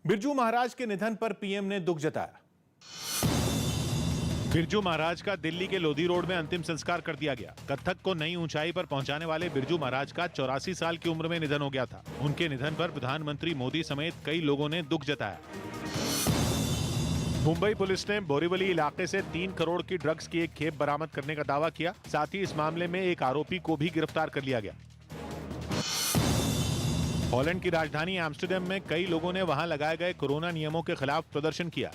बिरजू महाराज के निधन पर पीएम ने दुख जताया। बिरजू महाराज का दिल्ली के लोधी रोड में अंतिम संस्कार कर दिया गया। कथक को नई ऊंचाई पर पहुंचाने वाले बिरजू महाराज का 84 साल की उम्र में निधन हो गया था। उनके निधन पर प्रधानमंत्री मोदी समेत कई लोगों ने दुख जताया। मुंबई पुलिस ने बोरीवली इलाके से 3 करोड़ की ड्रग्स की एक खेप बरामद करने का दावा किया। साथ ही इस मामले में एक आरोपी को भी गिरफ्तार कर लिया गया। हॉलैंड की राजधानी एम्स्टर्डम में कई लोगों ने वहां लगाए गए कोरोना नियमों के खिलाफ प्रदर्शन किया।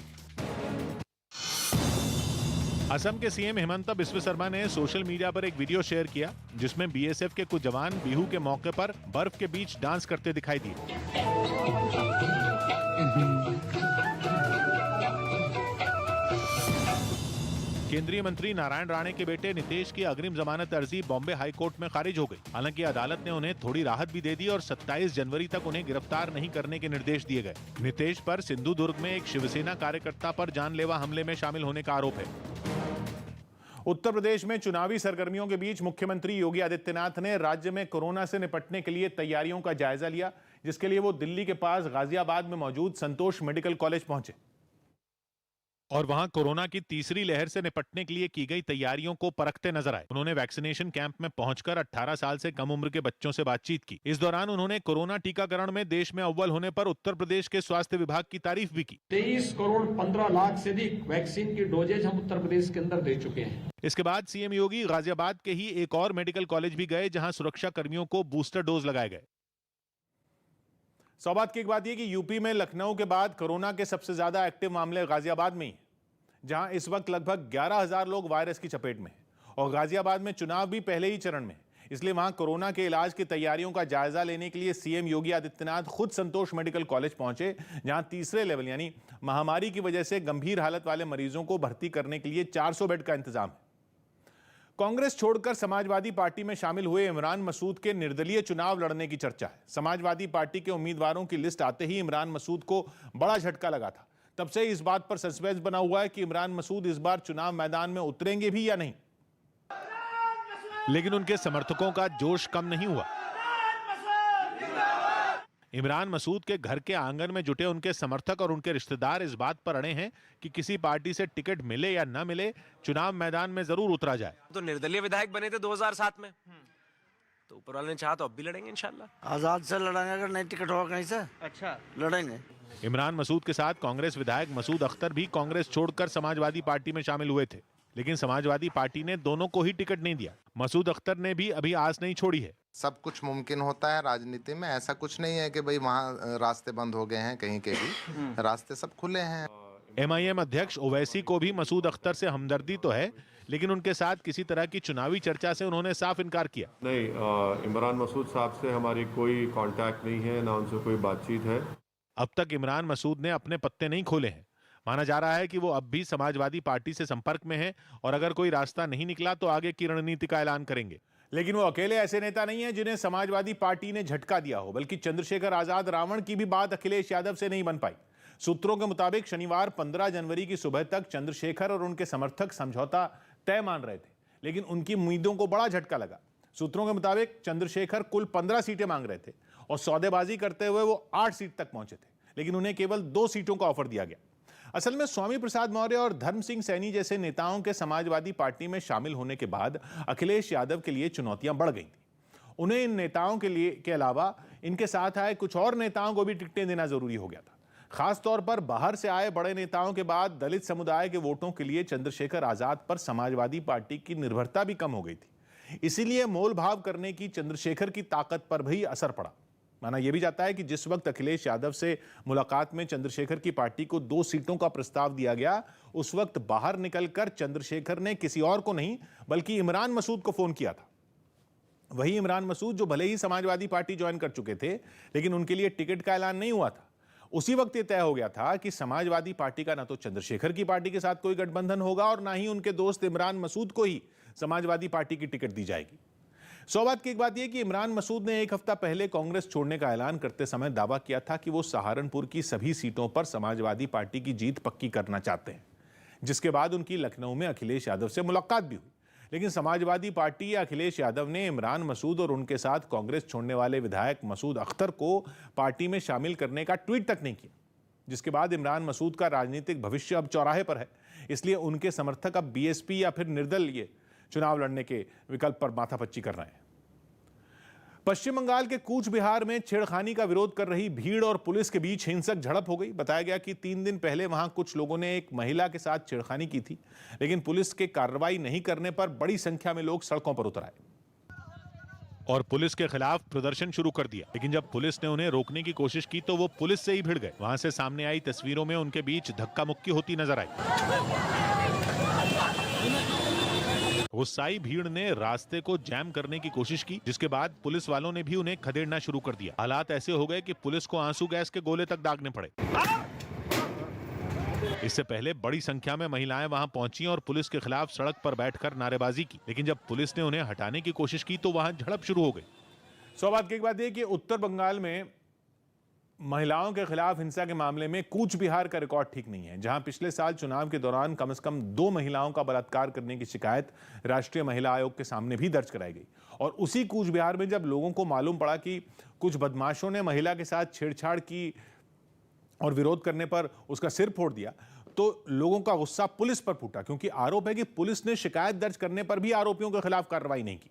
असम के सीएम हिमंता बिस्वा शर्मा ने सोशल मीडिया पर एक वीडियो शेयर किया जिसमें बीएसएफ के कुछ जवान बिहू के मौके पर बर्फ के बीच डांस करते दिखाई दिए। केंद्रीय मंत्री नारायण राणे के बेटे नितेश की अग्रिम जमानत अर्जी बॉम्बे हाई कोर्ट में खारिज हो गई। हालांकि अदालत ने उन्हें थोड़ी राहत भी दे दी और 27 जनवरी तक उन्हें गिरफ्तार नहीं करने के निर्देश दिए गए। नितेश पर सिंधुदुर्ग में एक शिवसेना कार्यकर्ता पर जानलेवा हमले में शामिल होने का आरोप है। उत्तर प्रदेश में चुनावी सरगर्मियों के बीच मुख्यमंत्री योगी आदित्यनाथ ने राज्य में कोरोना से निपटने के लिए तैयारियों का जायजा लिया, जिसके लिए वो दिल्ली के पास गाजियाबाद में मौजूद संतोष मेडिकल कॉलेज पहुंचे और वहां कोरोना की तीसरी लहर से निपटने के लिए की गई तैयारियों को परखते नजर आए। उन्होंने वैक्सीनेशन कैंप में पहुंचकर 18 साल से कम उम्र के बच्चों से बातचीत की। इस दौरान उन्होंने कोरोना टीकाकरण में देश में अव्वल होने पर उत्तर प्रदेश के स्वास्थ्य विभाग की तारीफ भी की। 23 करोड़ 15 लाख से अधिक वैक्सीन की डोजेज हम उत्तर प्रदेश के अंदर दे चुके हैं। इसके बाद सीएम योगी गाजियाबाद के ही एक और मेडिकल कॉलेज भी गए, जहां सुरक्षा कर्मियों को बूस्टर डोज लगाए गए। सौभाग्य की एक बात यह कि यूपी में लखनऊ के बाद कोरोना के सबसे ज्यादा एक्टिव मामले गाजियाबाद में ही, जहां इस वक्त लगभग 11,000 लोग वायरस की चपेट में हैं और गाजियाबाद में चुनाव भी पहले ही चरण में, इसलिए वहां कोरोना के इलाज की तैयारियों का जायजा लेने के लिए सीएम योगी आदित्यनाथ खुद संतोष मेडिकल कॉलेज पहुंचे, जहां तीसरे लेवल यानी महामारी की वजह से गंभीर हालत वाले मरीजों को भर्ती करने के लिए 400 बेड का इंतजाम है। कांग्रेस छोड़कर समाजवादी पार्टी में शामिल हुए इमरान मसूद के निर्दलीय चुनाव लड़ने की चर्चा है। समाजवादी पार्टी के उम्मीदवारों की लिस्ट आते ही इमरान मसूद को बड़ा झटका लगा था। तब से इस बात पर सस्पेंस बना हुआ है कि इमरान मसूद इस बार चुनाव मैदान में उतरेंगे भी या नहीं। लेकिन उनके समर्थकों का जोश कम नहीं हुआ। इमरान मसूद के घर के आंगन में जुटे उनके समर्थक और उनके रिश्तेदार इस बात पर अड़े हैं कि किसी पार्टी से टिकट मिले या न मिले, चुनाव मैदान में जरूर उतरा जाए। तो निर्दलीय विधायक बने थे 2007 में, तो ऊपर वाले ने चाहा तो अब भी लड़ेंगे इंशाल्लाह। आजाद से लड़ेंगे, अगर नहीं टिकट होगा कहीं से। अच्छा, लड़ेंगे। इमरान मसूद के साथ कांग्रेस विधायक मसूद अख्तर भी कांग्रेस छोड़कर समाजवादी पार्टी में शामिल हुए थे, लेकिन समाजवादी पार्टी ने दोनों को ही टिकट नहीं दिया। मसूद अख्तर ने भी अभी आस नहीं छोड़ी है। सब कुछ मुमकिन होता है राजनीति में, ऐसा कुछ नहीं है कि भाई वहाँ रास्ते बंद हो गए हैं, कहीं के भी रास्ते सब खुले हैं। एमआईएम अध्यक्ष ओवैसी को भी मसूद अख्तर से हमदर्दी तो है, लेकिन उनके साथ किसी तरह की चुनावी चर्चा से उन्होंने साफ इनकार किया। नहीं, इमरान मसूद साहब से हमारी कोई कांटेक्ट नहीं है, ना उनसे कोई बातचीत है। अब तक इमरान मसूद ने अपने पत्ते नहीं खोले हैं। माना जा रहा है कि वो अब भी समाजवादी पार्टी से संपर्क में हैं और अगर कोई रास्ता नहीं निकला तो आगे की रणनीति का ऐलान करेंगे। लेकिन वो अकेले ऐसे नेता नहीं है जिन्हें समाजवादी पार्टी ने झटका दिया हो, बल्कि चंद्रशेखर आजाद रावण की भी बात अखिलेश यादव से नहीं बन पाई। सूत्रों के मुताबिक शनिवार 15 जनवरी की सुबह तक चंद्रशेखर और उनके समर्थक समझौता तय मान रहे थे, लेकिन उनकी उम्मीदों को बड़ा झटका लगा। सूत्रों के मुताबिक चंद्रशेखर कुल 15 सीटें मांग रहे थे और सौदेबाजी करते हुए वो 8 सीट तक पहुंचे थे, लेकिन उन्हें केवल 2 सीटों का ऑफर दिया गया। असल में स्वामी प्रसाद मौर्य और धर्म सिंह सैनी जैसे नेताओं के समाजवादी पार्टी में शामिल होने के बाद अखिलेश यादव के लिए चुनौतियां बढ़ गई थी। उन्हें इन नेताओं के अलावा इनके साथ आए कुछ और नेताओं को भी टिकटें देना जरूरी हो गया था। खासतौर पर बाहर से आए बड़े नेताओं के बाद दलित समुदाय के वोटों के लिए चंद्रशेखर आजाद पर समाजवादी पार्टी की निर्भरता भी कम हो गई थी। इसीलिए मोल भाव करने की चंद्रशेखर की ताकत पर भी असर पड़ा। माना यह भी जाता है कि जिस वक्त अखिलेश यादव से मुलाकात में चंद्रशेखर की पार्टी को 2 सीटों का प्रस्ताव दिया गया, उस वक्त बाहर निकलकर चंद्रशेखर ने किसी और को नहीं बल्कि इमरान मसूद को फोन किया था। वही इमरान मसूद जो भले ही समाजवादी पार्टी ज्वाइन कर चुके थे, लेकिन उनके लिए टिकट का ऐलान नहीं हुआ था। उसी वक्त यह तय हो गया था कि समाजवादी पार्टी का ना तो चंद्रशेखर की पार्टी के साथ कोई गठबंधन होगा और ना ही उनके दोस्त इमरान मसूद को ही समाजवादी पार्टी की टिकट दी जाएगी। सौभाग्य की एक बात यह कि इमरान मसूद ने एक हफ्ता पहले कांग्रेस छोड़ने का ऐलान करते समय दावा किया था कि वो सहारनपुर की सभी सीटों पर समाजवादी पार्टी की जीत पक्की करना चाहते हैं, जिसके बाद उनकी लखनऊ में अखिलेश यादव से मुलाकात भी हुई। लेकिन समाजवादी पार्टी या अखिलेश यादव ने इमरान मसूद और उनके साथ कांग्रेस छोड़ने वाले विधायक मसूद अख्तर को पार्टी में शामिल करने का ट्वीट तक नहीं किया। जिसके बाद इमरान मसूद का राजनीतिक भविष्य अब चौराहे पर है। इसलिए उनके समर्थक अब बीएसपी या फिर निर्दलीय चुनाव लड़ने के विकल्प पर माथापच्ची कर रहे हैं। पश्चिम बंगाल के कूच बिहार में छेड़खानी का विरोध कर रही भीड़ और पुलिस के बीच हिंसक झड़प हो गई। बताया गया कि 3 दिन पहले वहां कुछ लोगों ने एक महिला के साथ छेड़खानी की थी, लेकिन पुलिस के कार्रवाई नहीं करने पर बड़ी संख्या में लोग सड़कों पर उतर आए और पुलिस के खिलाफ प्रदर्शन शुरू कर दिया। लेकिन जब पुलिस ने उन्हें रोकने की कोशिश की तो वो पुलिस से ही भिड़ गए। वहां से सामने आई तस्वीरों में उनके बीच धक्का मुक्की होती नजर आई। गुस्साई भीड़ ने रास्ते को जैम करने की कोशिश की, जिसके बाद पुलिस वालों ने भी उन्हें खदेड़ना शुरू कर दिया। हालात ऐसे हो गए कि पुलिस को आंसू गैस के गोले तक दागने पड़े। इससे पहले बड़ी संख्या में महिलाएं वहां पहुंची और पुलिस के खिलाफ सड़क पर बैठकर नारेबाजी की, लेकिन जब पुलिस ने उन्हें हटाने की कोशिश की तो वहां झड़प शुरू हो गई। सौभाग्य की बात यह कि उत्तर बंगाल में महिलाओं के खिलाफ हिंसा के मामले में कूच बिहार का रिकॉर्ड ठीक नहीं है, जहां पिछले साल चुनाव के दौरान कम से कम 2 महिलाओं का बलात्कार करने की शिकायत राष्ट्रीय महिला आयोग के सामने भी दर्ज कराई गई। और उसी कूच बिहार में जब लोगों को मालूम पड़ा कि कुछ बदमाशों ने महिला के साथ छेड़छाड़ की और विरोध करने पर उसका सिर फोड़ दिया, तो लोगों का गुस्सा पुलिस पर फूटा, क्योंकि आरोप है कि पुलिस ने शिकायत दर्ज करने पर भी आरोपियों के खिलाफ कार्रवाई नहीं की।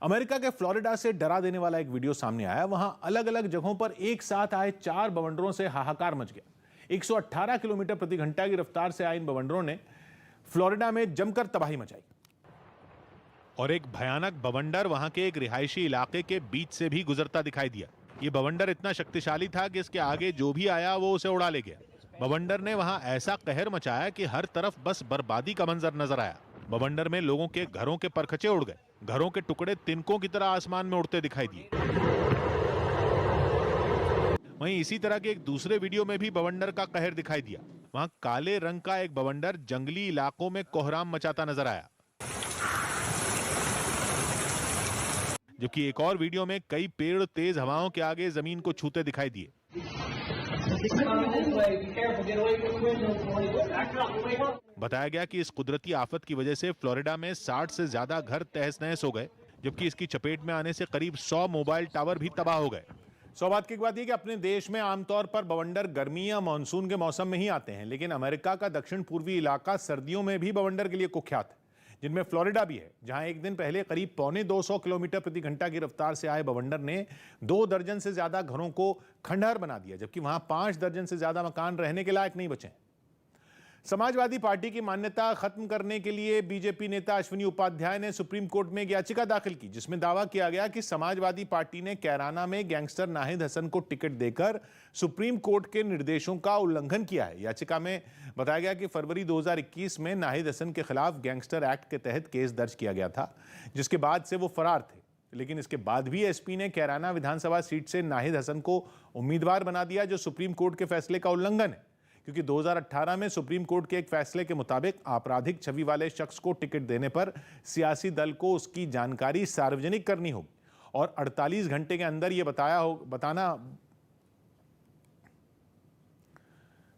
अमेरिका के फ्लोरिडा से डरा देने वाला एक वीडियो सामने आया। वहां अलग अलग जगहों पर एक साथ आए 4 बवंडरों से हाहाकार मच गया। 118 किलोमीटर प्रति घंटा की रफ्तार से आए इन बवंडरों ने फ्लोरिडा में जमकर तबाही मचाई और एक भयानक बवंडर वहां के एक रिहायशी इलाके के बीच से भी गुजरता दिखाई दिया। ये बवंडर इतना शक्तिशाली था कि इसके आगे जो भी आया वो उसे उड़ा ले गया। बवंडर ने वहां ऐसा कहर मचाया कि हर तरफ बस बर्बादी का मंजर नजर आया। बवंडर में लोगों के घरों के परखचे उड़ गए। घरों के टुकड़े तिनकों की तरह आसमान में उड़ते दिखाई दिए। वहीं इसी तरह के एक दूसरे वीडियो में भी बवंडर का कहर दिखाई दिया। वहां काले रंग का एक बवंडर जंगली इलाकों में कोहराम मचाता नजर आया, जबकि एक और वीडियो में कई पेड़ तेज हवाओं के आगे जमीन को छूते दिखाई दिए। बताया गया कि इस कुदरती आफत की वजह से फ्लोरिडा में 60 से ज्यादा घर तहस नहस हो गए, जबकि इसकी चपेट में आने से करीब 100 मोबाइल टावर भी तबाह हो गए। सौभाग्य की बात यह कि अपने देश में आमतौर पर बवंडर गर्मी या मानसून के मौसम में ही आते हैं, लेकिन अमेरिका का दक्षिण पूर्वी इलाका सर्दियों में भी बवंडर के लिए कुख्यात है, जिनमें फ्लोरिडा भी है, जहां एक दिन पहले करीब 250 किलोमीटर प्रति घंटा की रफ्तार से आए बवंडर ने 2 दर्जन से ज्यादा घरों को खंडहर बना दिया, जबकि वहां 5 दर्जन से ज्यादा मकान रहने के लायक नहीं बचे। समाजवादी पार्टी की मान्यता खत्म करने के लिए बीजेपी नेता अश्विनी उपाध्याय ने सुप्रीम कोर्ट में एक याचिका दाखिल की, जिसमें दावा किया गया कि समाजवादी पार्टी ने कैराना में गैंगस्टर नाहिद हसन को टिकट देकर सुप्रीम कोर्ट के निर्देशों का उल्लंघन किया है। याचिका में बताया गया कि फरवरी 2021 में नाहिद हसन के खिलाफ गैंगस्टर एक्ट के तहत केस दर्ज किया गया था, जिसके बाद से वो फरार थे। लेकिन इसके बाद भी एसपी ने कैराना विधानसभा सीट से नाहिद हसन को उम्मीदवार बना दिया, जो सुप्रीम कोर्ट के फैसले का उल्लंघन है, क्योंकि 2018 में सुप्रीम कोर्ट के एक फैसले के मुताबिक आपराधिक छवि वाले शख्स को टिकट देने पर सियासी दल को उसकी जानकारी सार्वजनिक करनी होगी और 48 घंटे के अंदर यह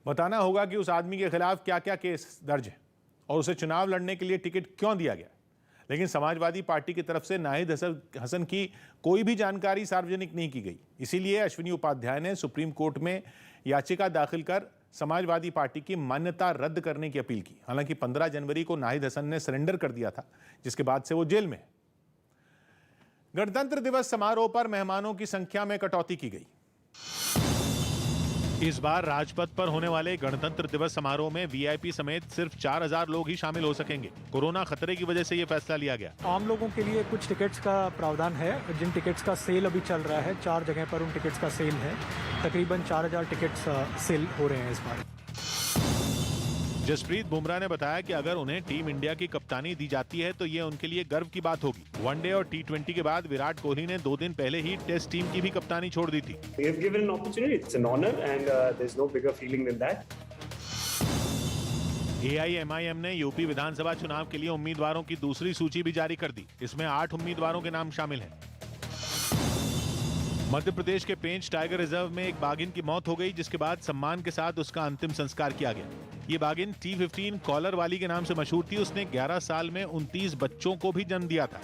बताना होगा कि उस आदमी के खिलाफ क्या क्या केस दर्ज है और उसे चुनाव लड़ने के लिए टिकट क्यों दिया गया। लेकिन समाजवादी पार्टी की तरफ से नाहिद हसन की कोई भी जानकारी सार्वजनिक नहीं की गई। इसीलिए अश्विनी उपाध्याय ने सुप्रीम कोर्ट में याचिका दाखिल कर समाजवादी पार्टी की मान्यता रद्द करने की अपील की। हालांकि 15 जनवरी को नाहिद हसन ने सरेंडर कर दिया था, जिसके बाद से वो जेल में है। गणतंत्र दिवस समारोह पर मेहमानों की संख्या में कटौती की गई। इस बार राजपथ पर होने वाले गणतंत्र दिवस समारोह में वीआईपी समेत सिर्फ 4000 लोग ही शामिल हो सकेंगे। कोरोना खतरे की वजह से यह फैसला लिया गया। आम लोगों के लिए कुछ टिकट्स का प्रावधान है, जिन टिकट्स का सेल अभी चल रहा है, 4 जगह पर उन टिकट्स का सेल है। तकरीबन 4000 टिकट्स सेल हो रहे हैं इस बार। जसप्रीत बुमराह ने बताया कि अगर उन्हें टीम इंडिया की कप्तानी दी जाती है तो ये उनके लिए गर्व की बात होगी। वनडे और T20 के बाद विराट कोहली ने 2 दिन पहले ही टेस्ट टीम की भी कप्तानी छोड़ दी थी। AIMIM ने यूपी विधानसभा चुनाव के लिए उम्मीदवारों की दूसरी सूची भी जारी कर दी। इसमें 8 उम्मीदवारों के नाम शामिल हैं। मध्य प्रदेश के पेंच टाइगर रिजर्व में एक बाघिन की मौत हो गई, जिसके बाद सम्मान के साथ उसका अंतिम संस्कार किया गया। ये बाघिन T15 कॉलर वाली के नाम से मशहूर थी। उसने 11 साल में 29 बच्चों को भी जन्म दिया था।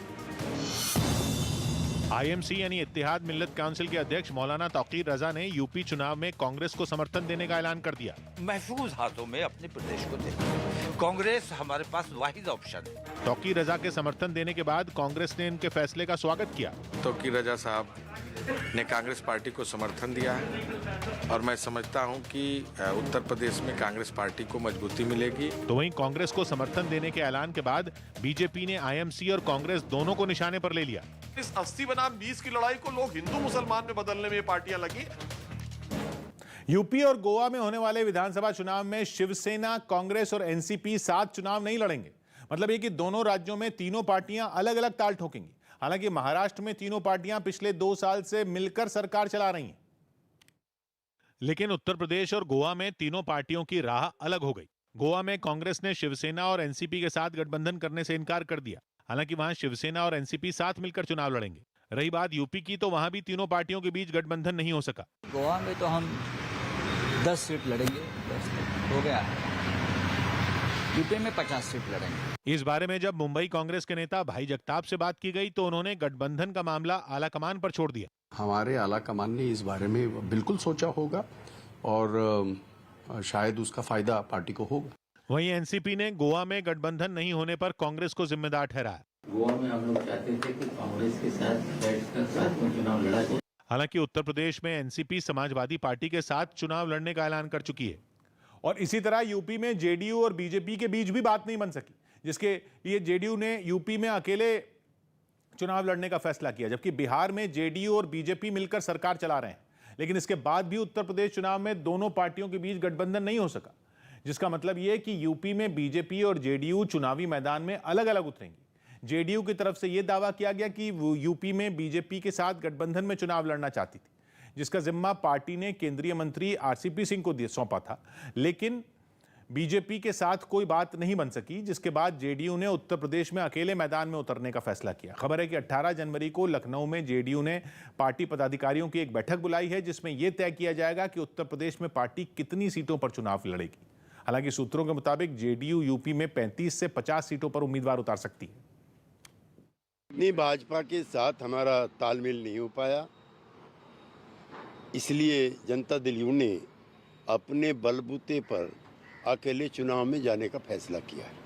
आईएमसी यानी इत्तेहाद मिल्लत काउंसिल के अध्यक्ष मौलाना तौकीर रजा ने यूपी चुनाव में कांग्रेस को समर्थन देने का ऐलान कर दिया। महफूज हाथों में अपने प्रदेश को देखो, कांग्रेस हमारे पास वाहिद ऑप्शन है। तौकीर रजा के समर्थन देने के बाद कांग्रेस ने इनके फैसले का स्वागत किया। तौकीर रजा साहब ने कांग्रेस पार्टी को समर्थन दिया है और मैं समझता हूं कि उत्तर प्रदेश में कांग्रेस पार्टी को मजबूती मिलेगी। तो वहीं कांग्रेस को समर्थन देने के ऐलान के बाद बीजेपी ने आईएमसी और कांग्रेस दोनों को निशाने पर ले लिया। इस 80 बनाम 20 की लड़ाई को लोग हिंदू मुसलमान में बदलने में पार्टियां लगी। यूपी और गोवा में होने वाले विधानसभा चुनाव में शिवसेना, कांग्रेस और एनसीपी साथ चुनाव नहीं लड़ेंगे। मतलब ये कि दोनों राज्यों में तीनों पार्टियां अलग अलग ताल ठोकेंगी। हालांकि महाराष्ट्र में तीनों पार्टियां पिछले 2 साल से मिलकर सरकार चला रही हैं। लेकिन उत्तर प्रदेश और गोवा में तीनों पार्टियों की राह अलग हो गई। गोवा में कांग्रेस ने शिवसेना और एनसीपी के साथ गठबंधन करने से इनकार कर दिया। हालांकि वहां शिवसेना और एनसीपी साथ मिलकर चुनाव लड़ेंगे। रही बात यूपी की, तो वहां भी तीनों पार्टियों के बीच गठबंधन नहीं हो सका। गोवा में तो हम 10 सीट लड़ेंगे, 10 हो गया है। यूपी में 50 सीट लड़ेंगे। इस बारे में जब मुंबई कांग्रेस के नेता भाई जगताप से बात की गई तो उन्होंने गठबंधन का मामला आला कमान पर छोड़ दिया। हमारे आला कमान ने इस बारे में बिल्कुल सोचा होगा और शायद उसका फायदा पार्टी को होगा। वहीं एनसीपी ने गोवा में गठबंधन नहीं होने पर कांग्रेस को जिम्मेदार ठहराया। गोवा में हम लोग चाहते थे कि कांग्रेस के साथ बैठकर साथ में चुनाव लड़ा जाए। हालांकि उत्तर प्रदेश में एनसीपी समाजवादी पार्टी के साथ चुनाव लड़ने का ऐलान कर चुकी है। और इसी तरह यूपी में जेडीयू और बीजेपी के बीच भी बात नहीं बन सकी, जिसके लिए जेडीयू ने यूपी में अकेले चुनाव लड़ने का फैसला किया, जबकि बिहार में जेडीयू और बीजेपी मिलकर सरकार चला रहे हैं। लेकिन इसके बाद भी उत्तर प्रदेश चुनाव में दोनों पार्टियों के बीच गठबंधन नहीं हो सका, जिसका मतलब यह कि यूपी में बीजेपी और जेडीयू चुनावी मैदान में अलग अलग उतरेंगी। जेडीयू की तरफ से यह दावा किया गया कि वो यूपी में बीजेपी के साथ गठबंधन में चुनाव लड़ना चाहती थी, जिसका जिम्मा पार्टी ने केंद्रीय मंत्री आरसीपी सिंह को सौंपा था। लेकिन बीजेपी के साथ कोई बात नहीं बन सकी, जिसके बाद जेडीयू ने उत्तर प्रदेश में अकेले मैदान में उतरने का फैसला किया। खबर है कि 18 जनवरी को लखनऊ में जेडीयू ने पार्टी पदाधिकारियों की एक बैठक बुलाई है, जिसमें यह तय किया जाएगा कि उत्तर प्रदेश में पार्टी कितनी सीटों पर चुनाव लड़ेगी। हालांकि सूत्रों के मुताबिक जेडीयू यूपी में 35 से 50 सीटों पर उम्मीदवार उतार सकती है। नहीं, भाजपा के साथ हमारा तालमेल नहीं हो पाया, इसलिए जनता दल यू ने अपने बलबूते पर अकेले चुनाव में जाने का फैसला किया है।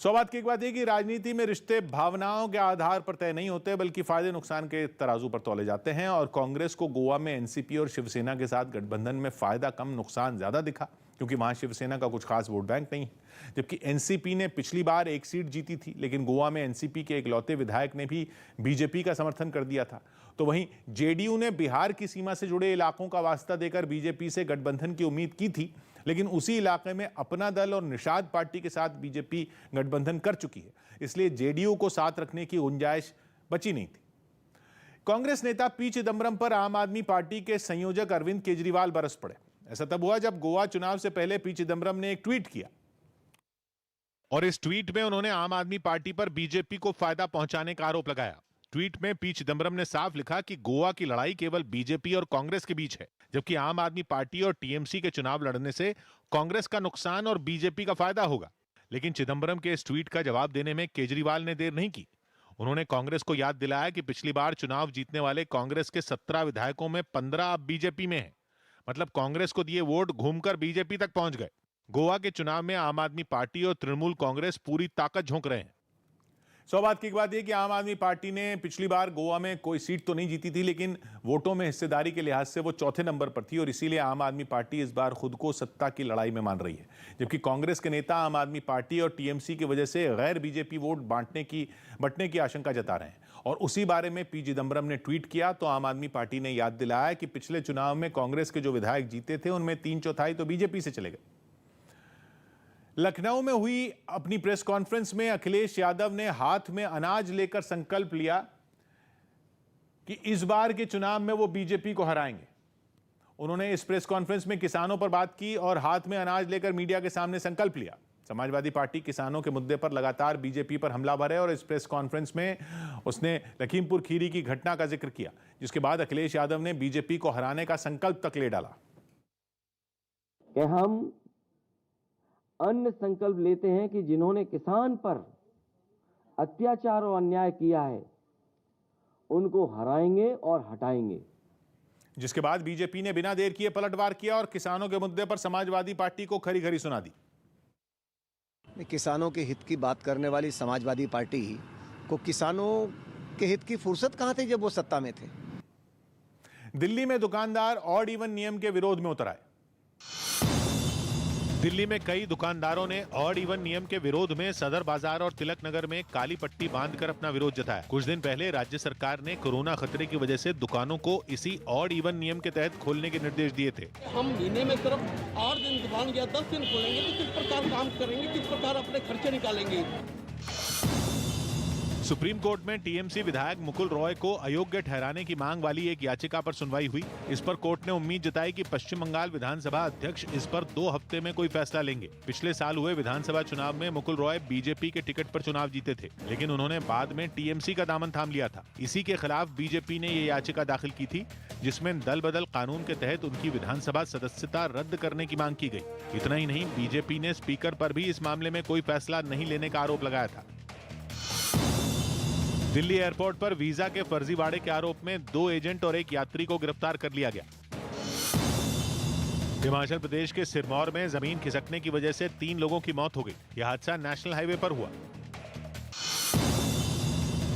सौबात की एक बात यह कि राजनीति में रिश्ते भावनाओं के आधार पर तय नहीं होते, बल्कि फायदे नुकसान के तराजू पर तौले जाते हैं। और कांग्रेस को गोवा में एनसीपी और शिवसेना के साथ गठबंधन में फायदा कम, नुकसान ज्यादा दिखा, क्योंकि वहां शिवसेना का कुछ खास वोट बैंक नहीं है। जबकि एनसीपी ने पिछली बार 1 सीट जीती थी, लेकिन गोवा में एनसीपी के इकलौते विधायक ने भी बीजेपी का समर्थन कर दिया था। तो वहीं जेडीयू ने बिहार की सीमा से जुड़े इलाकों का वास्ता देकर बीजेपी से गठबंधन की उम्मीद की थी, लेकिन उसी इलाके में अपना दल और निषाद पार्टी के साथ बीजेपी गठबंधन कर चुकी है, इसलिए जेडीयू को साथ रखने की गुंजाइश बची नहीं थी। कांग्रेस नेता पी चिदम्बरम पर आम आदमी पार्टी के संयोजक अरविंद केजरीवाल बरस पड़े। ऐसा तब हुआ जब गोवा चुनाव से पहले पी चिदम्बरम ने एक ट्वीट किया और इस ट्वीट में उन्होंने आम आदमी पार्टी पर बीजेपी को फायदा पहुंचाने का आरोप लगाया। ट्वीट में पी चिदम्बरम ने साफ लिखा कि गोवा की लड़ाई केवल बीजेपी और कांग्रेस के बीच है, जबकि आम आदमी पार्टी और टीएमसी के चुनाव लड़ने से कांग्रेस का नुकसान और बीजेपी का फायदा होगा। लेकिन चिदम्बरम के इस ट्वीट का जवाब देने में केजरीवाल ने देर नहीं की। उन्होंने कांग्रेस को याद दिलाया कि पिछली बार चुनाव जीतने वाले कांग्रेस के 17 विधायकों में 15 अब बीजेपी में हैं। मतलब कांग्रेस को दिए वोट घूमकर बीजेपी तक पहुंच गए। गोवा के चुनाव में आम आदमी पार्टी और तृणमूल कांग्रेस पूरी ताकत झोंक रहे हैं। सौबात की एक बात यह कि आम आदमी पार्टी ने पिछली बार गोवा में कोई सीट तो नहीं जीती थी, लेकिन वोटों में हिस्सेदारी के लिहाज से वो चौथे नंबर पर थी और इसीलिए आम आदमी पार्टी इस बार खुद को सत्ता की लड़ाई में मान रही है। जबकि कांग्रेस के नेता आम आदमी पार्टी और टीएमसी की वजह से गैर बीजेपी वोट बंटने की आशंका जता रहे हैं। और उसी बारे में पी चिदम्बरम ने ट्वीट किया तो आम आदमी पार्टी ने याद दिलाया कि पिछले चुनाव में कांग्रेस के जो विधायक जीते थे उनमें 3/4 तो बीजेपी से चले गए। लखनऊ में हुई अपनी प्रेस कॉन्फ्रेंस में अखिलेश यादव ने हाथ में अनाज लेकर संकल्प लिया कि इस बार के चुनाव में वो बीजेपी को हराएंगे। उन्होंने इस प्रेस कॉन्फ्रेंस में किसानों पर बात की और हाथ में अनाज लेकर मीडिया के सामने संकल्प लिया। समाजवादी पार्टी किसानों के मुद्दे पर लगातार बीजेपी पर हमलावर है और इस प्रेस कॉन्फ्रेंस में उसने लखीमपुर खीरी की घटना का जिक्र किया, जिसके बाद अखिलेश यादव ने बीजेपी को हराने का संकल्प तक ले डाला। कि हम अन्य संकल्प लेते हैं कि जिन्होंने किसान पर अत्याचार और अन्याय किया है उनको हराएंगे और हटाएंगे। जिसके बाद बीजेपी ने बिना देर किए पलटवार किया और किसानों के मुद्दे पर समाजवादी पार्टी को खरी खरी सुना दी। किसानों के हित की बात करने वाली समाजवादी पार्टी को किसानों के हित की फुर्सत कहां थी जब वो सत्ता में थे। दिल्ली में दुकानदार ऑड इवन नियम के विरोध में उतर आए। दिल्ली में कई दुकानदारों ने ऑड इवन नियम के विरोध में सदर बाजार और तिलक नगर में काली पट्टी बांधकर अपना विरोध जताया। कुछ दिन पहले राज्य सरकार ने कोरोना खतरे की वजह से दुकानों को इसी ऑड इवन नियम के तहत खोलने के निर्देश दिए थे। हम महीने में सिर्फ 8 दिन दुकान या 10 दिन खोलेंगे तो किस प्रकार काम करेंगे, किस प्रकार अपने खर्चे निकालेंगे। सुप्रीम कोर्ट में टीएमसी विधायक मुकुल रॉय को अयोग्य ठहराने की मांग वाली एक याचिका पर सुनवाई हुई। इस पर कोर्ट ने उम्मीद जताई कि पश्चिम बंगाल विधानसभा अध्यक्ष इस पर 2 हफ्ते में कोई फैसला लेंगे। पिछले साल हुए विधानसभा चुनाव में मुकुल रॉय बीजेपी के टिकट पर चुनाव जीते थे, लेकिन उन्होंने बाद में टीएमसी का दामन थाम लिया था। इसी के खिलाफ बीजेपी ने ये याचिका दाखिल की थी, जिसमें दल बदल कानून के तहत उनकी विधानसभा सदस्यता रद्द करने की मांग की गई। इतना ही नहीं, बीजेपी ने स्पीकर पर भी इस मामले में कोई फैसला नहीं लेने का आरोप लगाया था। दिल्ली एयरपोर्ट पर वीजा के फर्जीवाड़े के आरोप में 2 एजेंट और एक यात्री को गिरफ्तार कर लिया गया। हिमाचल प्रदेश के सिरमौर में जमीन खिसकने की वजह से 3 लोगों की मौत हो गई। यह हादसा नेशनल हाईवे पर हुआ।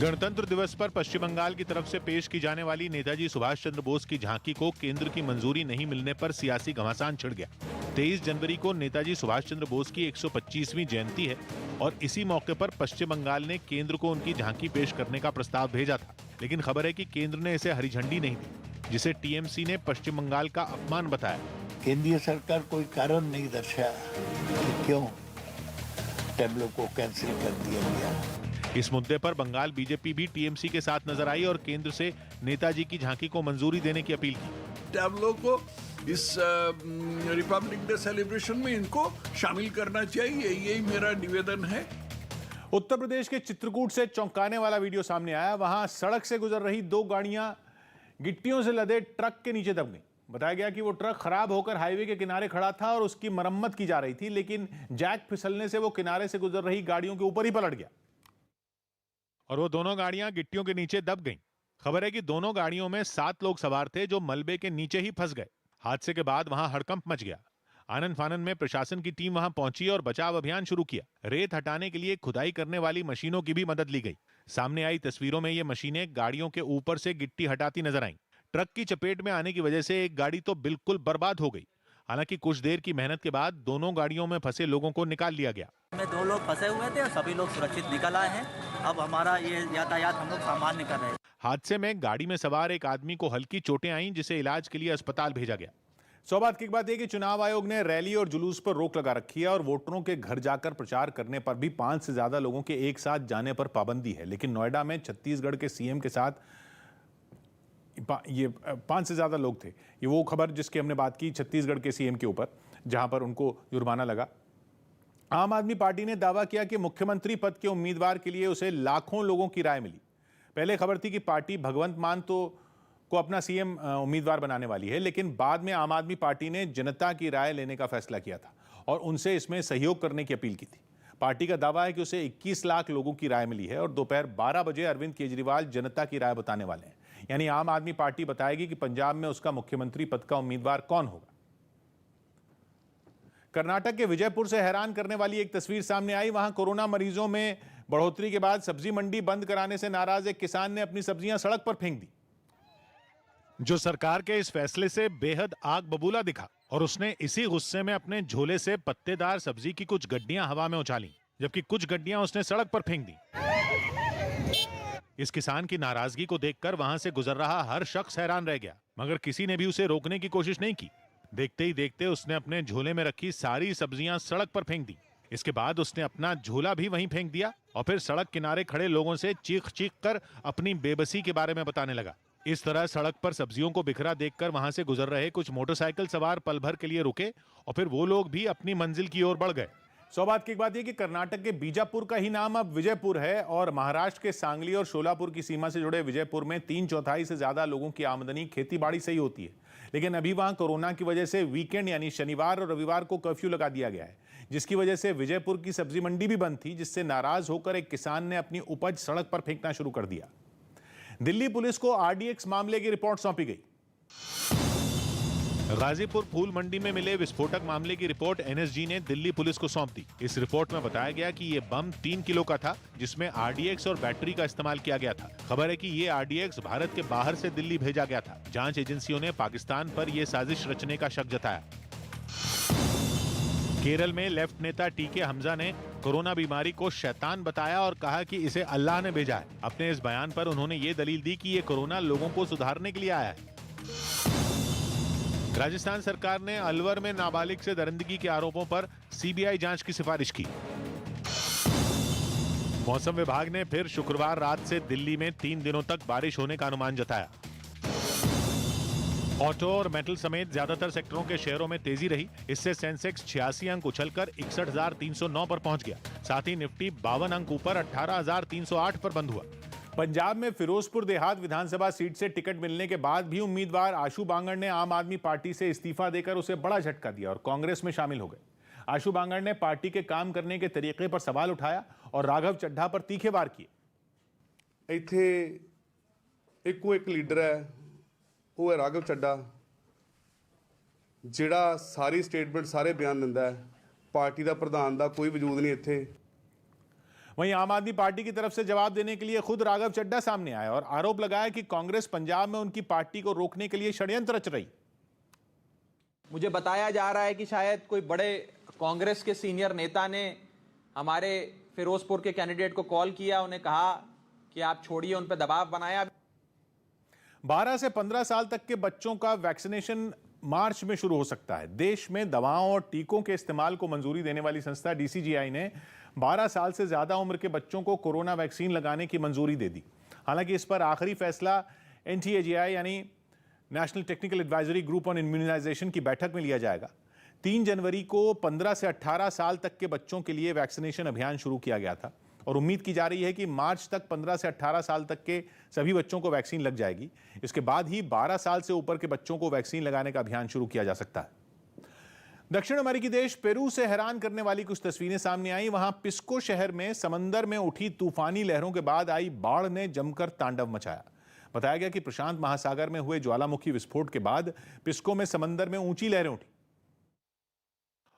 गणतंत्र दिवस पर पश्चिम बंगाल की तरफ से पेश की जाने वाली नेताजी सुभाष चंद्र बोस की झांकी को केंद्र की मंजूरी नहीं मिलने पर सियासी घमासान छिड़ गया। 23 जनवरी को नेताजी सुभाष चंद्र बोस की 125वीं जयंती है और इसी मौके पर पश्चिम बंगाल ने केंद्र को उनकी झांकी पेश करने का प्रस्ताव भेजा था, लेकिन खबर है कि केंद्र ने इसे हरी झंडी नहीं दी, जिसे टीएमसी ने पश्चिम बंगाल का अपमान बताया। केंद्रीय सरकार कोई कारण नहीं दर्शाया कि क्यों टेबलो को कैंसिल कर दिया गया। इस मुद्दे पर बंगाल बीजेपी भी टीएमसी के साथ नजर आई और केंद्र से नेताजी की झांकी को मंजूरी देने की अपील की। टैब्लो को इस रिपब्लिक डे सेलिब्रेशन में इनको शामिल करना चाहिए, यही मेरा निवेदन है। उत्तर प्रदेश के चित्रकूट से चौंकाने वाला वीडियो सामने आया। वहां सड़क से गुजर रही 2 गाड़ियां गिट्टियों से लदे ट्रक के नीचे दब गई। बताया गया कि वो ट्रक खराब होकर हाईवे के किनारे खड़ा था और उसकी मरम्मत की जा रही थी, लेकिन जैक फिसलने से वो किनारे से गुजर रही गाड़ियों के ऊपर ही पलट गया और वो दोनों गाड़ियां गिट्टियों के नीचे दब गईं। खबर है कि दोनों गाड़ियों में 7 लोग सवार थे जो मलबे के नीचे ही फंस गए। हादसे के बाद वहां हड़कंप मच गया। आनन फानन में प्रशासन की टीम वहां पहुंची और बचाव अभियान शुरू किया। रेत हटाने के लिए खुदाई करने वाली मशीनों की भी मदद ली गई। सामने आई तस्वीरों में ये मशीनें गाड़ियों के ऊपर से गिट्टी हटाती नजर आईं। ट्रक की चपेट में आने की वजह से एक गाड़ी तो बिल्कुल बर्बाद हो गई। हालांकि कुछ देर की मेहनत के बाद दोनों गाड़ियों में फंसे लोगों को निकाल लिया गया। में 2 लोग फंसे हुए थे और सभी लोग सुरक्षित निकल आए हैं। अब हमारा ये यातायात हम लोग सामान्य कर रहे हैं। हादसे में गाड़ी में सवार एक आदमी को हल्की चोटें आईं, जिसे इलाज के लिए अस्पताल भेजा गया। सौभाग्य की बात यह कि चुनाव आयोग ने रैली और जुलूस पर रोक लगा रखी है और वोटरों के घर जाकर प्रचार करने पर भी 5 से ज्यादा लोगों के एक साथ जाने पर पाबंदी है। लेकिन नोएडा में छत्तीसगढ़ के सीएम के साथ ये 5 से ज्यादा लोग थे। ये वो खबर जिसकी हमने बात की छत्तीसगढ़ के सीएम के ऊपर, जहां पर उनको जुर्माना लगा। आम आदमी पार्टी ने दावा किया कि मुख्यमंत्री पद के उम्मीदवार के लिए उसे लाखों लोगों की राय मिली। पहले खबर थी कि पार्टी भगवंत मान को अपना सीएम उम्मीदवार बनाने वाली है, लेकिन बाद में आम आदमी पार्टी ने जनता की राय लेने का फैसला किया था और उनसे इसमें सहयोग करने की अपील की थी। पार्टी का दावा है कि उसे 21 लाख लोगों की राय मिली है और दोपहर 12 बजे अरविंद केजरीवाल जनता की राय बताने वाले हैं। यानी आम आदमी पार्टी बताएगी कि पंजाब में उसका मुख्यमंत्री पद का उम्मीदवार कौन होगा। कर्नाटक के विजयपुर से हैरान करने वाली एक तस्वीर सामने आई। वहां कोरोना मरीजों में बढ़ोतरी के बाद सब्जी मंडी बंद कराने से नाराज एक किसान ने अपनी सब्जियां सड़क पर फेंक दी, जो सरकार के इस फैसले से बेहद आग बबूला दिखा और उसने इसी गुस्से में अपने झोले से पत्तेदार सब्जी की कुछ गड्डियां हवा में उछाली, जबकि कुछ गड्डियां उसने सड़क पर फेंक दी। इस किसान की नाराजगी को देखकर वहां से गुजर रहा हर शख्स हैरान रह गया, मगर किसी ने भी उसे रोकने की कोशिश नहीं की। देखते ही देखते उसने अपने झोले में रखी सारी सब्जियां सड़क पर फेंक दी। इसके बाद उसने अपना झोला भी वहीं फेंक दिया और फिर सड़क किनारे खड़े लोगों से चीख चीख कर अपनी बेबसी के बारे में बताने लगा। इस तरह सड़क पर सब्जियों को बिखरा देखकर वहां से गुजर रहे कुछ मोटरसाइकिल सवार पल भर के लिए रुके और फिर वो लोग भी अपनी मंजिल की ओर बढ़ गए। सौभाग्य की बात यह कि कर्नाटक के बीजापुर का ही नाम अब विजयपुर है और महाराष्ट्र के सांगली और शोलापुर की सीमा से जुड़े विजयपुर में 3/4 से ज्यादा लोगों की आमदनी खेती बाड़ी से ही होती है। लेकिन अभी वहां कोरोना की वजह से वीकेंड यानी शनिवार और रविवार को कर्फ्यू लगा दिया गया है, जिसकी वजह से विजयपुर की सब्जी मंडी भी बंद थी, जिससे नाराज होकर एक किसान ने अपनी उपज सड़क पर फेंकना शुरू कर दिया। दिल्ली पुलिस को आरडीएक्स मामले की रिपोर्ट सौंपी गई। गाजीपुर फूल मंडी में मिले विस्फोटक मामले की रिपोर्ट एनएसजी ने दिल्ली पुलिस को सौंप दी। इस रिपोर्ट में बताया गया कि ये बम 3 किलो का था, जिसमें आरडीएक्स और बैटरी का इस्तेमाल किया गया था। खबर है कि ये आरडीएक्स भारत के बाहर से दिल्ली भेजा गया था। जांच एजेंसियों ने पाकिस्तान पर यह साजिश रचने का शक जताया। केरल में लेफ्ट नेता टीके हमजा ने कोरोना बीमारी को शैतान बताया और कहा कि इसे अल्लाह ने भेजा है। अपने इस बयान पर उन्होंने ये दलील दी कि ये कोरोना लोगों को सुधारने के लिए आया है। राजस्थान सरकार ने अलवर में नाबालिग से दरिंदगी के आरोपों पर सीबीआई जांच की सिफारिश की। मौसम विभाग ने फिर शुक्रवार रात से दिल्ली में 3 दिनों तक बारिश होने का अनुमान जताया। ऑटो और मेटल समेत ज्यादातर सेक्टरों के शेयरों में तेजी रही। इससे सेंसेक्स 86 अंक उछलकर 61,309 पर पहुंच गया। साथ ही निफ्टी 52 अंक ऊपर 18,308 पर बंद हुआ। पंजाब में फिरोजपुर देहात विधानसभा सीट से टिकट मिलने के बाद भी उम्मीदवार आशू बांगड़ ने आम आदमी पार्टी से इस्तीफा देकर उसे बड़ा झटका दिया और कांग्रेस में शामिल हो गए। आशू बांगड़ ने पार्टी के काम करने के तरीके पर सवाल उठाया और राघव चड्ढा पर तीखे वार किए। ਇੱਥੇ ਇੱਕੋ ਇੱਕ ਲੀਡਰ ਹੈ, ਉਹ ਹੈ ਰਾਘਵ ਚੱਡਾ, ਜਿਹੜਾ ਸਾਰੀ ਸਟੇਟਮੈਂਟ ਸਾਰੇ ਬਿਆਨ ਦਿੰਦਾ ਹੈ। ਪਾਰਟੀ ਦਾ ਪ੍ਰਧਾਨ ਦਾ ਕੋਈ ਵਜੂਦ ਨਹੀਂ ਇੱਥੇ। वहीं आम आदमी पार्टी की तरफ से जवाब देने के लिए खुद राघव चड्ढा सामने आए और आरोप लगाया कि कांग्रेस पंजाब में उनकी पार्टी को रोकने के लिए षड्यंत्र रच रही। मुझे बताया जा रहा है कि शायद कोई बड़े कांग्रेस के सीनियर नेता ने हमारे फिरोजपुर के कैंडिडेट को कॉल किया, उन्हें कहा कि आप छोड़िए, उन पर दबाव बनाया। 12 से 15 साल तक के बच्चों का वैक्सीनेशन मार्च में शुरू हो सकता है। देश में दवाओं और टीकों के इस्तेमाल को मंजूरी देने वाली संस्था डीसीजीआई ने 12 साल से ज्यादा उम्र के बच्चों को कोरोना वैक्सीन लगाने की मंजूरी दे दी। हालांकि इस पर आखिरी फैसला एनटीएजीआई यानी national technical advisory group on immunisation की बैठक में लिया जाएगा। 3 जनवरी को 15 से 18 साल तक के बच्चों के लिए वैक्सीनेशन अभियान शुरू किया गया था और उम्मीद की जा रही है कि मार्च तक 15 से 18 साल तक के सभी बच्चों को वैक्सीन लग जाएगी। इसके बाद ही 12 साल से ऊपर के बच्चों को वैक्सीन लगाने का अभियान शुरू किया जा सकता है। दक्षिण अमेरिकी देश पेरू से हैरान करने वाली कुछ तस्वीरें सामने आई। वहां पिस्को शहर में समंदर में उठी तूफानी लहरों के बाद आई बाढ़ ने जमकर तांडव मचाया। बताया गया कि प्रशांत महासागर में हुए ज्वालामुखी विस्फोट के बाद पिस्को में समंदर में ऊंची लहरें उठी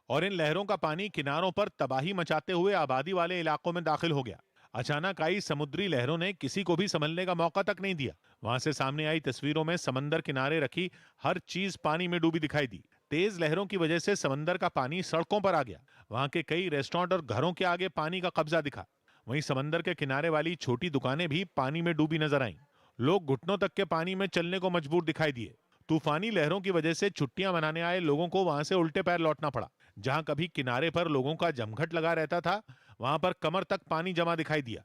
और इन लहरों का पानी किनारों पर तबाही मचाते हुए आबादी वाले इलाकों में दाखिल हो गया। अचानक आई समुद्री लहरों ने किसी को भी संभलने का मौका तक नहीं दिया। वहां से सामने आई तस्वीरों में समंदर किनारे रखी हर चीज पानी में डूबी दिखाई दी। तेज लहरों की वजह से समंदर का पानी सड़कों पर आ गया। वहां के कई रेस्टोरेंट और घरों के आगे पानी का कब्जा दिखा। वहीं समंदर के किनारे वाली छोटी दुकानें भी पानी में डूबी नजर आईं। लोग घुटनों तक के पानी में चलने को मजबूर दिखाई दिए। तूफानी लहरों की वजह से छुट्टियां मनाने आए लोगों को वहां से उल्टे पैर लौटना पड़ा। जहां कभी किनारे पर लोगों का जमघट लगा रहता था, वहां पर कमर तक पानी जमा दिखाई दिया।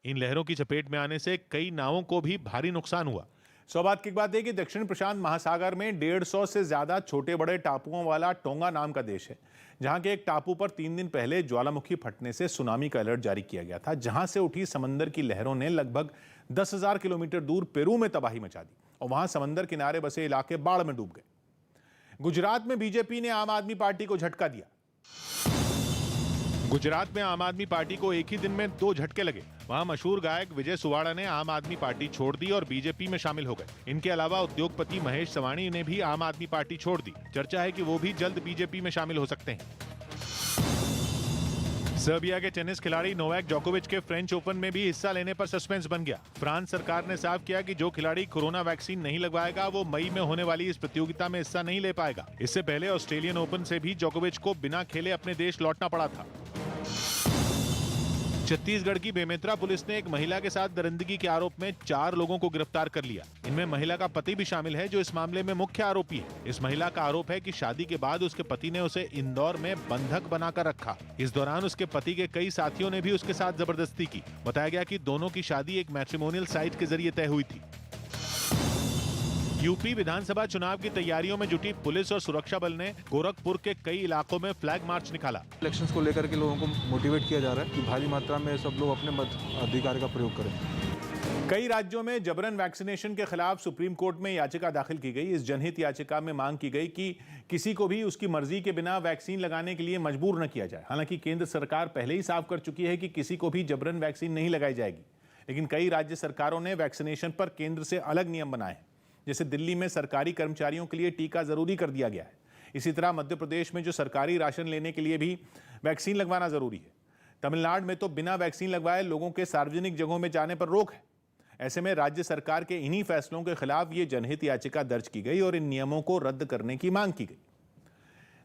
इन लहरों की चपेट में आने से कई नावों को भी भारी नुकसान हुआ। सौभाग्य की बात है कि दक्षिण प्रशांत महासागर में 150 से ज्यादा छोटे बड़े टापुओं वाला टोंगा नाम का देश है, जहां के एक टापू पर 3 दिन पहले ज्वालामुखी फटने से सुनामी का अलर्ट जारी किया गया था, जहां से उठी समंदर की लहरों ने लगभग 10,000 किलोमीटर दूर पेरू में तबाही मचा दी और वहां समंदर किनारे बसे इलाके बाढ़ में डूब गए। गुजरात में बीजेपी ने आम आदमी पार्टी को झटका दिया। गुजरात में आम आदमी पार्टी को एक ही दिन में 2 झटके लगे। वहां मशहूर गायक विजय सुवाड़ा ने आम आदमी पार्टी छोड़ दी और बीजेपी में शामिल हो गए। इनके अलावा उद्योगपति महेश सवाणी ने भी आम आदमी पार्टी छोड़ दी। चर्चा है कि वो भी जल्द बीजेपी में शामिल हो सकते हैं। सर्बिया के टेनिस खिलाड़ी नोवाक जोकोविच के फ्रेंच ओपन में भी हिस्सा लेने पर सस्पेंस बन गया। फ्रांस सरकार ने साफ किया कि जो खिलाड़ी कोरोना वैक्सीन नहीं लगवाएगा वो मई में होने वाली इस प्रतियोगिता में हिस्सा नहीं ले पाएगा। इससे पहले ऑस्ट्रेलियन ओपन से भी जोकोविच को बिना खेले अपने देश लौटना पड़ा था। छत्तीसगढ़ की बेमेतरा पुलिस ने एक महिला के साथ दरिंदगी के आरोप में 4 लोगों को गिरफ्तार कर लिया। इनमें महिला का पति भी शामिल है, जो इस मामले में मुख्य आरोपी है। इस महिला का आरोप है कि शादी के बाद उसके पति ने उसे इंदौर में बंधक बनाकर रखा। इस दौरान उसके पति के कई साथियों ने भी उसके साथ जबरदस्ती की। बताया गया कि दोनों की शादी एक मैट्रिमोनियल साइट के जरिए तय हुई थी। यूपी विधानसभा चुनाव की तैयारियों में जुटी पुलिस और सुरक्षा बल ने गोरखपुर के कई इलाकों में फ्लैग मार्च निकाला। इलेक्शंस को लेकर के लोगों को मोटिवेट किया जा रहा है कि भारी मात्रा में सब लोग अपने मत अधिकार का प्रयोग करें। कई राज्यों में जबरन वैक्सीनेशन के खिलाफ सुप्रीम कोर्ट में याचिका दाखिल की गई। इस जनहित याचिका में मांग की गई कि किसी को भी उसकी मर्जी के बिना वैक्सीन लगाने के लिए मजबूर न किया जाए। हालांकि केंद्र सरकार पहले ही साफ कर चुकी है कि किसी को भी जबरन वैक्सीन नहीं लगाई जाएगी, लेकिन कई राज्य सरकारों ने वैक्सीनेशन पर केंद्र से अलग नियम बनाए हैं। जैसे दिल्ली में सरकारी कर्मचारियों के लिए टीका जरूरी कर दिया गया है। इसी तरह मध्य प्रदेश में जो सरकारी राशन लेने के लिए भी वैक्सीन लगवाना जरूरी है। तमिलनाडु में तो बिना वैक्सीन लगवाए लोगों के सार्वजनिक जगहों में जाने पर रोक है। ऐसे में राज्य सरकार के इन्हीं फैसलों के खिलाफ ये जनहित याचिका दर्ज की गई और इन नियमों को रद्द करने की मांग की गई।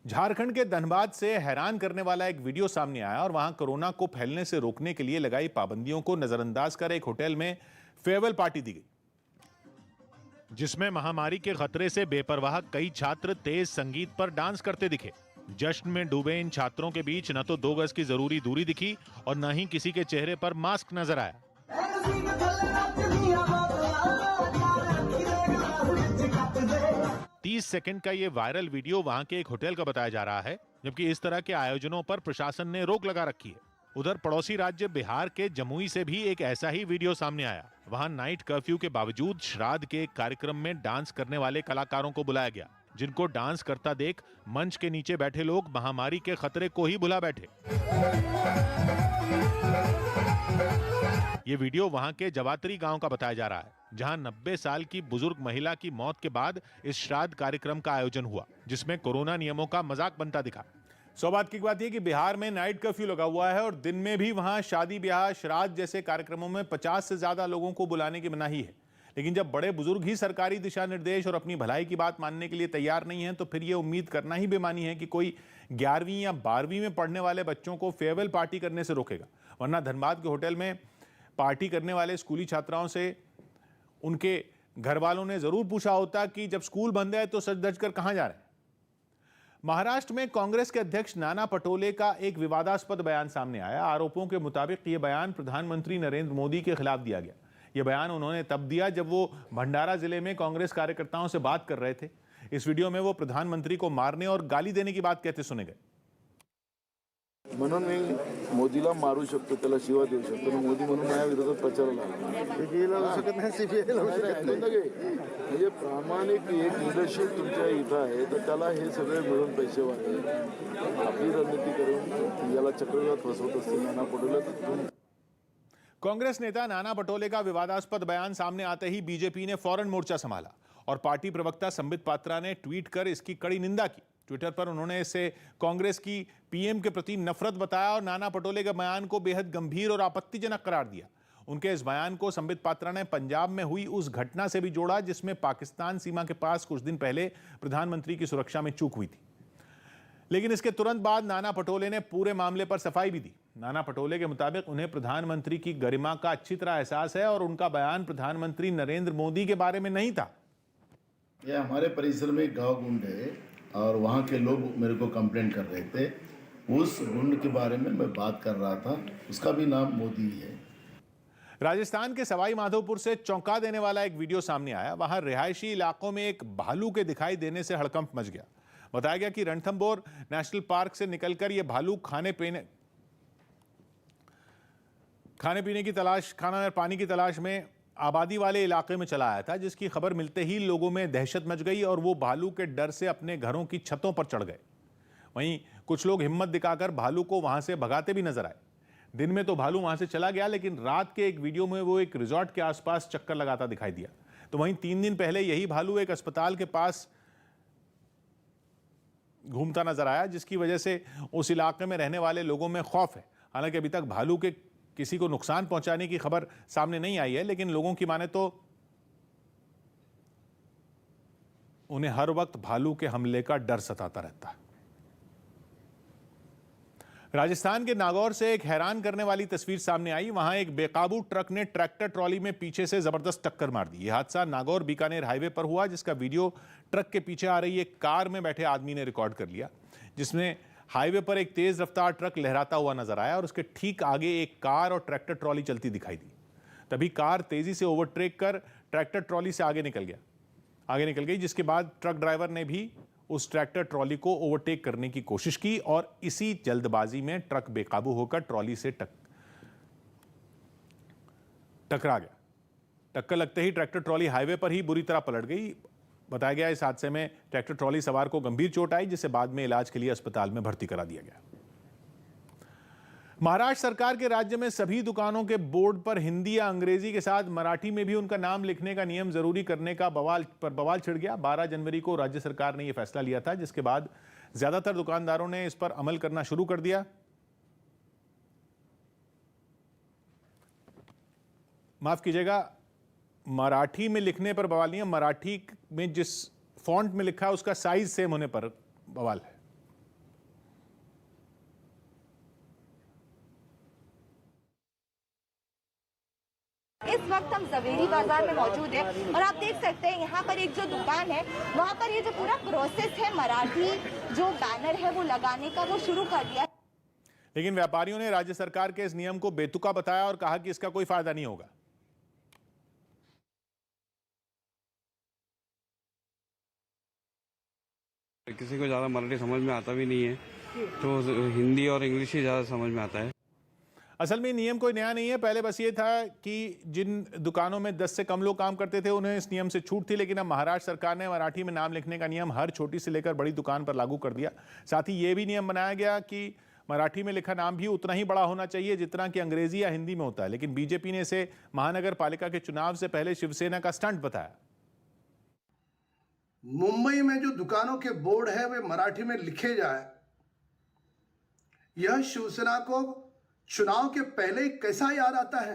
झारखंड के धनबाद से हैरान करने वाला एक वीडियो सामने आया और वहां कोरोना को फैलने से रोकने के लिए लगाई पाबंदियों को नजरअंदाज कर एक होटल में फेयरवेल पार्टी दी गई, जिसमें महामारी के खतरे से बेपरवाह कई छात्र तेज संगीत पर डांस करते दिखे। जश्न में डूबे इन छात्रों के बीच न तो 2 गज की जरूरी दूरी दिखी और न ही किसी के चेहरे पर मास्क नजर आया। 30 सेकंड का ये वायरल वीडियो वहां के एक होटल का बताया जा रहा है, जबकि इस तरह के आयोजनों पर प्रशासन ने रोक लगा रखी है। उधर पड़ोसी राज्य बिहार के जमुई से भी एक ऐसा ही वीडियो सामने आया। वहां नाइट कर्फ्यू के बावजूद श्राद्ध के कार्यक्रम में डांस करने वाले कलाकारों को बुलाया गया, जिनको डांस करता देख मंच के नीचे बैठे लोग महामारी के खतरे को ही भुला बैठे। ये वीडियो वहां के जवातरी गांव का बताया जा रहा है, जहां 90 साल की बुजुर्ग महिला की मौत के बाद इस श्राद्ध कार्यक्रम का आयोजन हुआ, जिसमें कोरोना नियमों का मजाक बनता दिखा। सौभाग्य की बात यह कि बिहार में नाइट कर्फ्यू लगा हुआ है और दिन में भी वहां शादी ब्याह श्राद्ध जैसे कार्यक्रमों में 50 से ज्यादा लोगों को बुलाने की मनाही है। लेकिन जब बड़े बुजुर्ग ही सरकारी दिशा निर्देश और अपनी भलाई की बात मानने के लिए तैयार नहीं है, तो फिर ये उम्मीद करना ही बेमानी है कि कोई 11वीं या 12वीं में पढ़ने वाले बच्चों को फेयरवेल पार्टी करने से रोकेगा। वरना धनबाद के होटल में पार्टी करने वाले स्कूली छात्राओं से उनके घर वालों ने जरूर पूछा होता कि जब स्कूल बंद है तो सच धज कर कहां जा रहे हैं। महाराष्ट्र में कांग्रेस के अध्यक्ष नाना पटोले का एक विवादास्पद बयान सामने आया। आरोपों के मुताबिक यह बयान प्रधानमंत्री नरेंद्र मोदी के खिलाफ दिया गया। यह बयान उन्होंने तब दिया जब वो भंडारा जिले में कांग्रेस कार्यकर्ताओं से बात कर रहे थे। इस वीडियो में वो प्रधानमंत्री को मारने और गाली देने की बात कहते सुने गए। म्हणून मी मोदीला मारू शकतो, त्याला शिवा देऊ शकतो, मोदी म्हणून माझ्या विरोधात प्रचाराला म्हणजे प्रामाणिक एक लीडरशिप तुमच्या इथं आहे, तर त्याला हे सगळे मिळून पैसे वाटले आपली रणनीती करून याला चक्रव्यूहात फसवत असतील नाना पटोले। कांग्रेस नेता नाना पटोले का विवादास्पद बयान सामने आते ही बीजेपी ने फौरन मोर्चा संभाला और पार्टी प्रवक्ता संबित पात्रा ने ट्वीट कर इसकी कड़ी निंदा की। ट्विटर पर उन्होंने इसे कांग्रेस की पीएम के प्रति नफरत बताया और नाना पटोले के बयान को बेहद गंभीर और आपत्तिजनक करार दिया। उनके इस बयान को संबित पात्रा ने पंजाब में हुई उस घटना से भी जोड़ा जिसमें पाकिस्तान सीमा के पास कुछ दिन पहले प्रधानमंत्री की सुरक्षा में चूक हुई थी। लेकिन इसके तुरंत बाद नाना पटोले ने पूरे मामले पर सफाई भी दी। नाना पटोले के मुताबिक उन्हें प्रधानमंत्री की गरिमा का अच्छी तरह एहसास है और उनका बयान प्रधानमंत्री नरेंद्र मोदी के बारे में नहीं था। ये हमारे परिसर में गांव गुंड है और वहाँ के लोग मेरे को कंप्लेंट कर रहे थे। उस गुंड के बारे में मैं बात कर रहा था, उसका भी नाम मोदी है। राजस्थान के सवाई माधोपुर से चौंका देने वाला एक वीडियो सामने आया। वहां रिहायशी इलाकों में एक भालू के दिखाई देने से हड़कंप मच गया। बताया गया कि रणथंभौर नेशनल पार्क से निकलकर यह भालू खाने पीने की तलाश, खाना और पानी की तलाश में आबादी वाले इलाके में चला आया था, जिसकी खबर मिलते ही लोगों में दहशत मच गई और वो भालू के डर से अपने घरों की छतों पर चढ़ गए। वहीं कुछ लोग हिम्मत दिखाकर भालू को वहां से भगाते भी नजर आए। दिन में तो भालू वहां से चला गया, लेकिन रात के एक वीडियो में वो एक रिजॉर्ट के आसपास चक्कर लगाता दिखाई दिया। तो वहीं 3 दिन पहले यही भालू एक अस्पताल के पास घूमता नजर आया, जिसकी वजह से उस इलाके में रहने वाले लोगों में खौफ है। हालांकि अभी तक भालू के किसी को नुकसान पहुंचाने की खबर सामने नहीं आई है, लेकिन लोगों की माने तो उन्हें हर वक्त भालू के हमले का डर सताता रहता है। राजस्थान के नागौर से एक हैरान करने वाली तस्वीर सामने आई। वहां एक बेकाबू ट्रक ने ट्रैक्टर ट्रॉली में पीछे से जबरदस्त टक्कर मार दी। यह हादसा नागौर बीकानेर हाईवे पर हुआ, जिसका वीडियो ट्रक के पीछे आ रही एक कार में बैठे आदमी ने रिकॉर्ड कर लिया, जिसमें हाईवे पर एक तेज रफ्तार ट्रक लहराता हुआ नजर आया और उसके ठीक आगे एक कार और ट्रैक्टर ट्रॉली चलती दिखाई दी। तभी कार तेजी से ओवरटेक कर ट्रैक्टर ट्रॉली से आगे निकल गई, जिसके बाद ट्रक ड्राइवर ने भी उस ट्रैक्टर ट्रॉली को ओवरटेक करने की कोशिश की और इसी जल्दबाजी में ट्रक बेकाबू होकर ट्रॉली से टकरा गया। टक्कर लगते ही ट्रैक्टर ट्रॉली हाईवे पर ही बुरी तरह पलट गई। बताया गया इस हादसे में ट्रैक्टर ट्रॉली सवार को गंभीर चोट आई, जिसे बाद में इलाज के लिए अस्पताल में भर्ती करा दिया गया। महाराष्ट्र सरकार के राज्य में सभी दुकानों के बोर्ड पर हिंदी या अंग्रेजी के साथ मराठी में भी उनका नाम लिखने का नियम जरूरी करने का बवाल छिड़ गया। 12 जनवरी को राज्य सरकार ने यह फैसला लिया था, जिसके बाद ज्यादातर दुकानदारों ने इस पर अमल करना शुरू कर दिया। माफ कीजिएगा, मराठी में लिखने पर बवाल नहीं है, मराठी में जिस फॉन्ट में लिखा है उसका साइज सेम होने पर बवाल है। इस वक्त हम जवेरी बाजार में मौजूद हैं और आप देख सकते हैं यहाँ पर एक जो दुकान है वहाँ पर ये जो पूरा प्रोसेस है मराठी जो बैनर है वो लगाने का वो शुरू कर दिया। लेकिन व्यापारियों ने राज्य सरकार के इस नियम को बेतुका बताया और कहा कि इसका कोई फायदा नहीं होगा। किसी को ज़्यादा मराठी समझ में आता भी नहीं है, तो हिंदी और इंग्लिश ही ज़्यादा समझ में आता है। असल में नियम कोई नया नहीं है, पहले बस ये था कि जिन दुकानों में 10 से कम लोग काम करते थे उन्हें इस नियम से छूट थी, लेकिन अब महाराष्ट्र सरकार ने मराठी में नाम लिखने का नियम हर छोटी से लेकर बड़ी दुकान पर लागू कर दिया। साथ ही ये भी नियम बनाया गया कि मराठी में लिखा नाम भी उतना ही बड़ा होना चाहिए जितना कि अंग्रेजी या हिंदी में होता है। लेकिन बीजेपी ने इसे महानगर पालिका के चुनाव से पहले शिवसेना का स्टंट बताया। मुंबई में जो दुकानों के बोर्ड है वे मराठी में लिखे जाए, यह शिवसेना को चुनाव के पहले कैसा याद आता है।